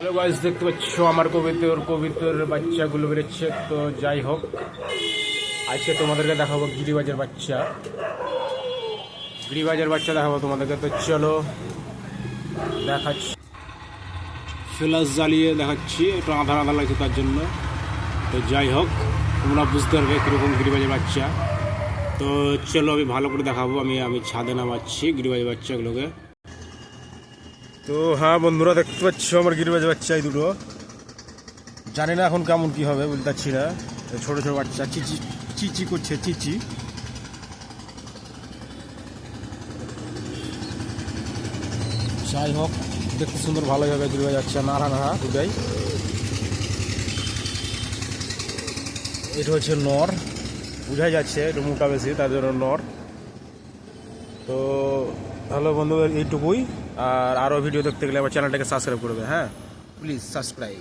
Hello guys, দেখতে পাচ্ছ আমার কবিতর বাচ্চাগুলো বেরোচ্ছে। তো যাই হোক, আজকে তোমাদেরকে দেখাবো গিরিবাজের বাচ্চা দেখাবো তোমাদেরকে। তো চলো দেখাচ্ছি, ফ্ল্যাশ জ্বালিয়ে দেখাচ্ছি, একটু আধার আধার লাগছে তার জন্য। তো যাই হোক, তোমরা বুঝতে পারবে কীরকম গিরিবাজের বাচ্চা। তো চলো আমি ভালো করে দেখাবো। আমি ছাদে নামাচ্ছি গিরিবাজের বাচ্চাগুলোকে। তো হ্যাঁ বন্ধুরা, দেখতে পাচ্ছ আমার গিরিবাজের বাচ্চা এই দুটো। জানি না এখন কেমন কি হবে, বলতে পারছি না। ছোট ছোট বাচ্চা চিচি করছে, চিচি। যাই হোক, দেখতে সুন্দর ভালোই হবে গিরিবাজ বাচ্চা, নাড়া নাড়া দুটাই। এটা হচ্ছে নর, বোঝাই যাচ্ছে একটু মোটা বেশি, তার জন্য নর। তো হ্যালো বন্ধুদের, এইটুকুই। আর আরও ভিডিও দেখতে গেলে আমার চ্যানেলটাকে সাবস্ক্রাইব করবে। হ্যাঁ, প্লিজ সাবস্ক্রাইব।